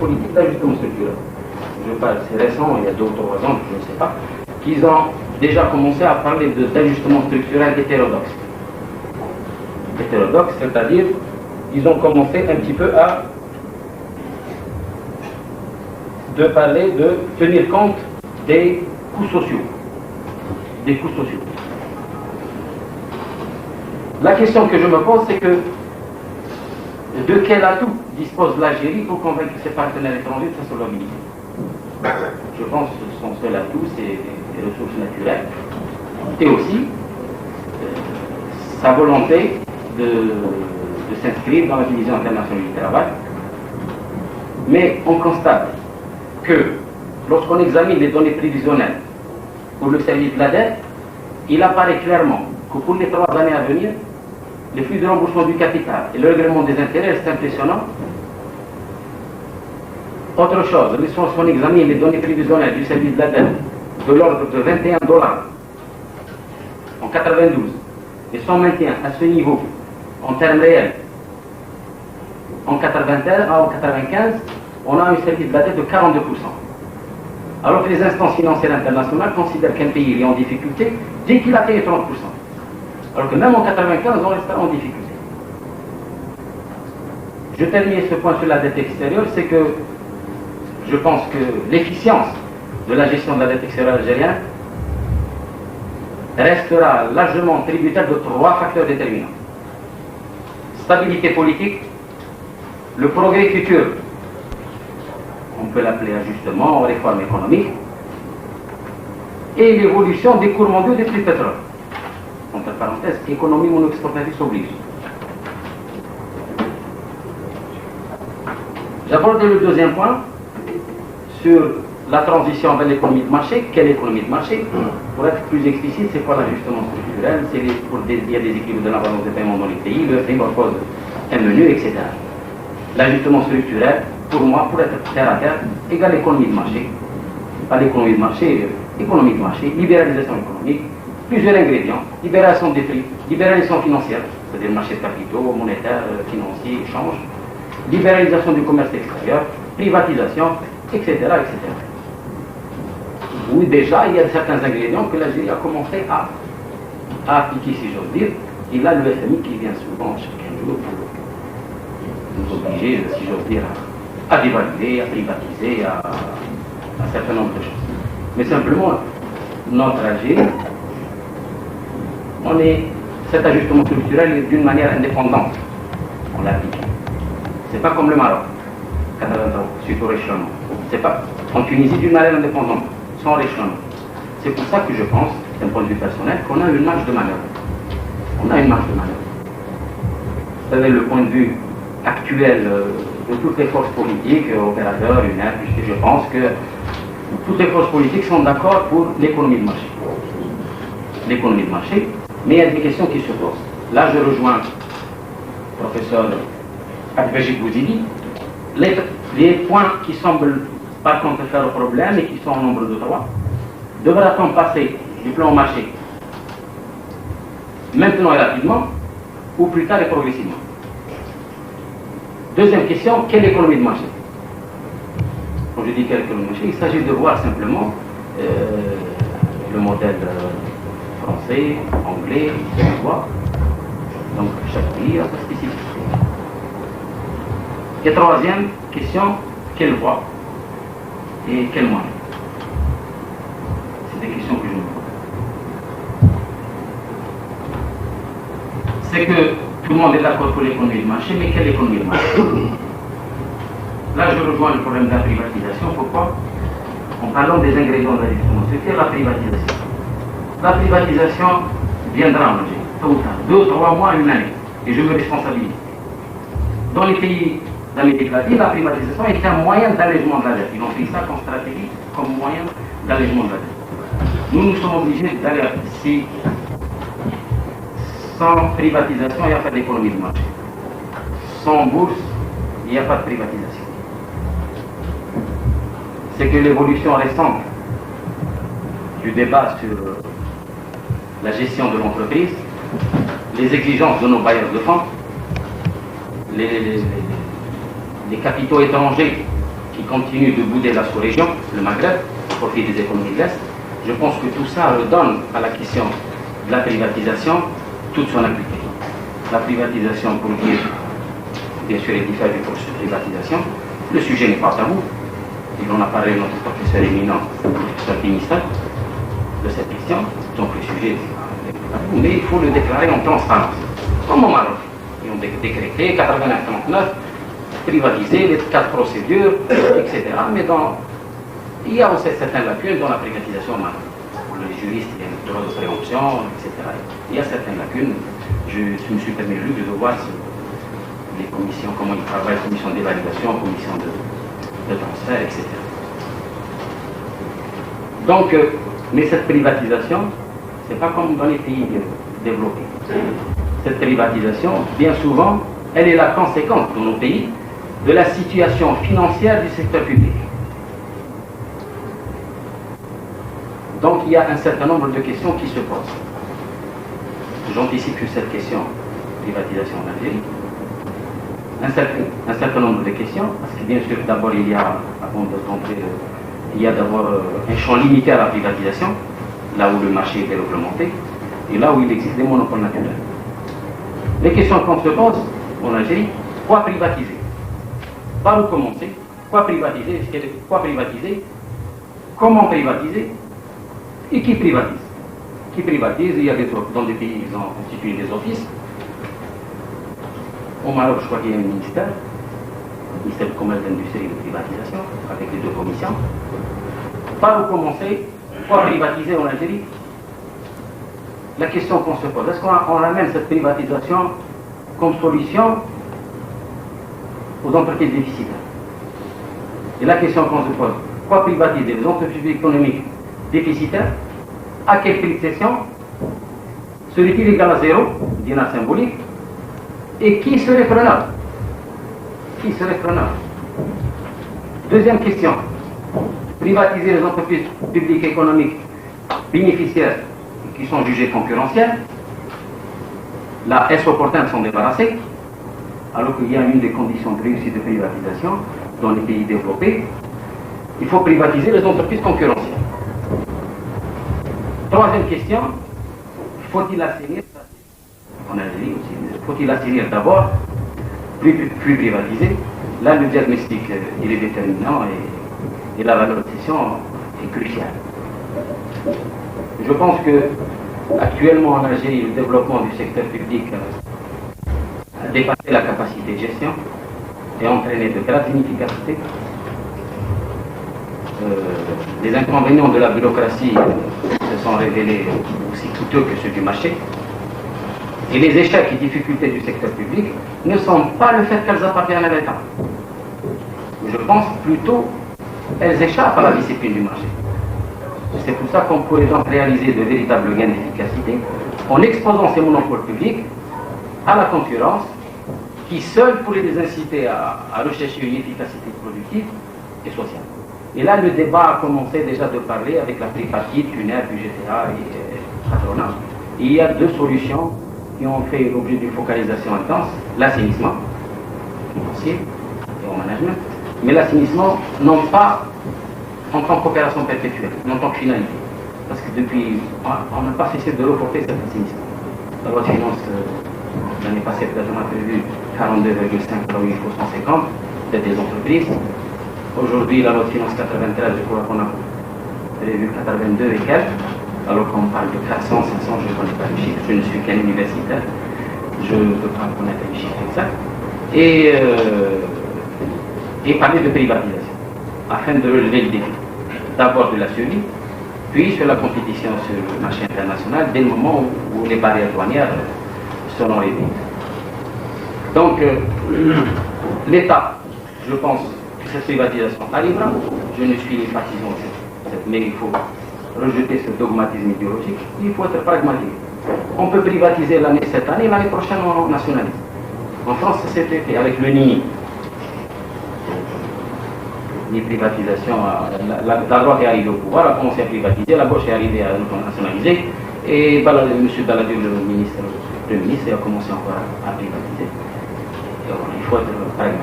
politique d'ajustement structurel. Je parle, c'est récent, il y a 2 ou 3 ans, je ne sais pas, qu'ils ont déjà commencé à parler d'ajustement structurel hétérodoxe. Hétérodoxe, c'est-à-dire, ils ont commencé un petit peu à parler de tenir compte des coûts sociaux. Des coûts sociaux. La question que je me pose, c'est que de quel atout dispose l'Algérie pour convaincre ses partenaires étrangers de sa solvabilité? Je pense que son seul atout, c'est les ressources naturelles et aussi sa volonté de s'inscrire dans la division internationale du travail. Mais on constate que lorsqu'on examine les données prévisionnelles pour le service de la dette, il apparaît clairement que pour les 3 années à venir, les flux de remboursement du capital et le règlement des intérêts, c'est impressionnant. Autre chose, lorsqu'on examine les données prévisionnelles du service de la dette de l'ordre de 21 $ en 92 et son maintien à ce niveau en termes réels en 95, on a un service de la dette de 42%. Alors que les instances financières internationales considèrent qu'un pays est en difficulté dès qu'il a payé 30%. Alors que même en 95, on restera en difficulté. Je termine ce point sur la dette extérieure, c'est que je pense que l'efficience de la gestion de la dette extérieure algérienne restera largement tributaire de 3 facteurs déterminants. Stabilité politique, le progrès futur, on peut l'appeler ajustement, réforme économique, et l'évolution des cours mondiaux des prix du pétrole. Entre parenthèses, économie mono-exportatrice oblige. J'aborde le 2e point sur la transition vers l'économie de marché. Quelle économie de marché? Pour être plus explicite, c'est quoi l'ajustement structurel? Il y a des équilibres de la balance des paiements dans les pays, le FMI propose un menu, etc. L'ajustement structurel, pour moi, pour être terre à terre, égale économie de marché. Pas l'économie de marché, économie de marché, libéralisation économique, plusieurs ingrédients, libération des prix, libéralisation financière, c'est-à-dire marché de capitaux, monétaire, financier, échange, libéralisation du commerce extérieur, privatisation, etc., etc. Oui, déjà, il y a certains ingrédients que l'Algérie a commencé à appliquer, si j'ose dire, et là, le FMI qui vient souvent chaque jour pour nous obliger, si j'ose dire, à dévaluer, à privatiser, à un certain nombre de choses. Mais simplement, notre Algérie, cet ajustement structurel est d'une manière indépendante. On l'applique. C'est pas comme le Maroc, 80 ans, suite au réchelonnement. C'est pas en Tunisie d'une manière indépendante, sans réchelonnement. C'est pour ça que je pense, d'un point de vue personnel, qu'on a une marge de manœuvre. On a une marge de manœuvre. Vous savez, le point de vue actuel de toutes les forces politiques, opérateurs, UNEP, puisque je pense que toutes les forces politiques sont d'accord pour l'économie de marché. L'économie de marché, mais il y a des questions qui se posent. Là, je rejoins le professeur Abdelbajid Bouzidi. Les points qui semblent par contre faire le problème et qui sont au nombre de 3, devra-t-on passer du plan au marché maintenant et rapidement, ou plus tard et progressivement? Deuxième question, quelle économie de marché? Quand je dis quelle économie de marché, il s'agit de voir simplement le modèle français, anglais, suédois. Donc chaque pays a sa spécificité. Et troisième question, quelle voie et quel moyen? C'est des questions que je me pose. C'est que tout le monde est d'accord pour l'économie de marché, mais quelle économie de marché? Là, je rejoins le problème de la privatisation. Pourquoi? En parlant des ingrédients de l'ajustement structurel, la privatisation. La privatisation viendra en Algérie, tôt ou tard, 2 ou 3 mois, 1 année, et je me responsabilise. Dans les pays d'Amérique latine, la privatisation est un moyen d'allègement de la dette. Ils ont pris ça comme stratégie, comme moyen d'allègement de la dette. Nous sommes obligés d'aller ici. Sans privatisation, il n'y a pas d'économie de marché. Sans bourse, il n'y a pas de privatisation. C'est que l'évolution récente du débat sur la gestion de l'entreprise, les exigences de nos bailleurs de fonds, les capitaux étrangers qui continue de bouder la sous-région, le Maghreb, au profit des économies de l'Est. Je pense que tout ça redonne à la question de la privatisation toute son acuité. La privatisation pour dire, bien sûr, il diffère du processus de privatisation. Le sujet n'est pas tabou. Il en a parlé notre professeur éminent, le professeur Pinistan, de cette question. Donc le sujet n'est pas tabou, mais il faut le déclarer en transparence. Comme au Maroc. Ils ont décrété 89-39, privatisé les 4 procédures, etc. Mais il y a aussi certaines lacunes dans la privatisation au Maroc. Pour les juristes, il y a le droit de préemption, etc. Il y a certaines lacunes. Je me suis permis juste de voir les commissions, comment ils travaillent, commission d'évaluation, commission de transfert, etc. Donc, mais cette privatisation, c'est pas comme dans les pays développés. Cette privatisation, bien souvent, elle est la conséquence dans nos pays de la situation financière du secteur public. Donc il y a un certain nombre de questions qui se posent. J'anticipe sur cette question, privatisation en Algérie. Un certain nombre de questions, parce que bien sûr, d'abord il y a, avant d'entrer, il y a d'abord un champ limité à la privatisation, là où le marché est réglementé, et là où il existe des monopoles naturels. Les questions qu'on se pose en Algérie, quoi privatiser? Par où commencer? Quoi privatiser? Quoi privatiser? Comment privatiser? Et qui privatise? Qui privatise? Il y a dans des pays, ils ont constitué des offices. Au Maroc, je crois qu'il y a un ministère, le ministère du commerce, d'industrie et de privatisation, avec les 2 commissions. Par où commencer? Quoi privatiser en Algérie? La question qu'on se pose, est-ce qu'on ramène cette privatisation comme solution aux entreprises déficitaires? Et la question qu'on se pose, quoi privatiser? Les entreprises économiques déficitaires? À quel prix de cession? Serait-il égal à 0, dinar symbolique? Et qui serait preneur? Qui serait preneur? Deuxième question, privatiser les entreprises publiques économiques bénéficiaires qui sont jugées concurrentielles. Là, est-ce opportun de s'en débarrasser? Alors qu'il y a une des conditions de réussite de privatisation dans les pays développés, il faut privatiser les entreprises concurrentielles. Troisième question, faut-il assainir, en Algérie aussi, faut-il assainir d'abord, plus privatiser? Là, le diagnostic, il est déterminant et la valorisation est cruciale. Je pense que actuellement en Algérie, le développement du secteur public a dépassé la capacité de gestion et entraîné de graves inefficacités. Les inconvénients de la bureaucratie se sont révélés aussi coûteux que ceux du marché. Et les échecs et difficultés du secteur public ne sont pas le fait qu'elles appartiennent à l'État. Je pense plutôt qu'elles échappent à la discipline du marché. C'est pour ça qu'on pourrait donc réaliser de véritables gains d'efficacité en exposant ces monopoles publics à la concurrence qui seule pourrait les inciter à rechercher une efficacité productive et sociale. Et là, le débat a commencé déjà de parler avec la tripartite, UNEP, UGTA et patronat. Il y a 2 solutions qui ont fait l'objet d'une focalisation intense, l'assainissement financier et au management, mais l'assainissement non pas en tant qu'opération perpétuelle, mais en tant que finalité. Parce que depuis, on n'a pas cessé de reporter cet assainissement. La loi de finances l'année passée, peut-être on a prévu 42,5, là où il faut 150, peut-être des entreprises. Aujourd'hui, la loi de finances 93, je crois qu'on a prévu 82 et quelques, alors qu'on parle de 400, 500, je ne connais pas les chiffres, je ne suis qu'un universitaire, je ne peux pas connaître les chiffres exacts. Et parler de privatisation, afin de relever le défi. D'abord de la survie, puis sur la compétition sur le marché international, dès le moment où les barrières douanières seront réduites. Donc, l'État, je pense que cette privatisation arrivera. Je ne suis pas partisan mais il faut rejeter ce dogmatisme idéologique. Il faut être pragmatique. On peut privatiser cette année, l'année prochaine on nationalise. En France, c'était fait avec le NII. Ni privatisation, la droite est arrivée au pouvoir, a commencé à privatiser, la gauche est arrivée à nationaliser, et M. Balladur, le Premier ministre, a commencé encore à privatiser. Et voilà, il faut être pragmatique.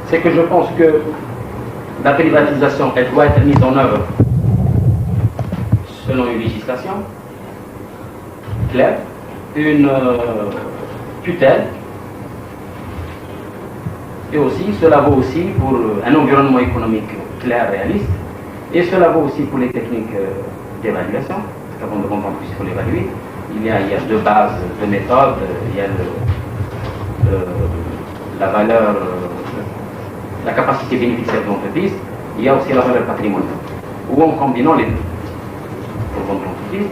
C'est que je pense que La privatisation, elle doit être mise en œuvre selon une législation claire, une tutelle, et aussi, cela vaut aussi pour un environnement économique clair, réaliste, et cela vaut aussi pour les techniques d'évaluation, parce qu'avant de rendre en plus, il faut l'évaluer. Il y a deux bases de méthode, il y a la valeur, la capacité bénéficiaire de l'entreprise, il y a aussi la valeur patrimoniale, ou en combinant les deux pour vendre l'entreprise.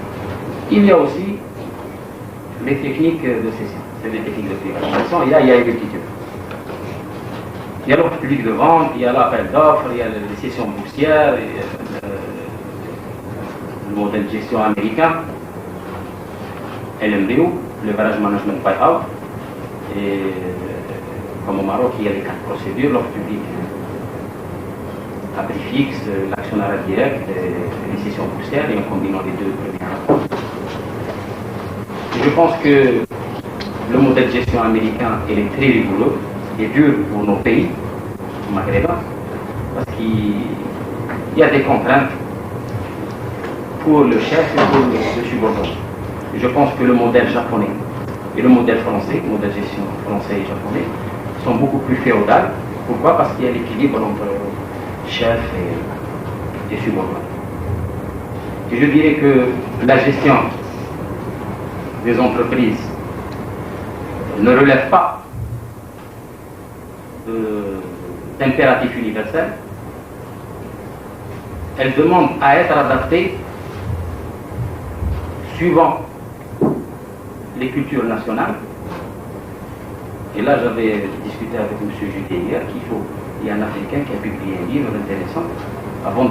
Il y a aussi les techniques de cession, c'est des techniques de privatisation, il y a une multitude. Il y a l'offre publique de vente, il y a l'appel d'offres, il y a les cessions boursières, le modèle de gestion américain, LMBO, le Leverage Management Buyout, et comme au Maroc, il y a les 4 procédures, l'offre publique à prix fixe, l'actionnariat direct, les cessions boursières, et en combinant les deux premières. Je pense que le modèle de gestion américain il est très rigoureux et dur pour nos pays maghrébins parce qu'il y a des contraintes pour le chef et pour le subordonné. Je pense que le modèle japonais et le modèle français, le modèle de gestion français et japonais, sont beaucoup plus féodales. Pourquoi? Parce qu'il y a l'équilibre entre chef et subordonné. Et je dirais que la gestion des entreprises ne relève pas d'impératif universel. Elle demande à être adaptée suivant les cultures nationales. Et là, j'avais discuté avec M. Juguet hier il y a un Africain qui a publié un livre intéressant avant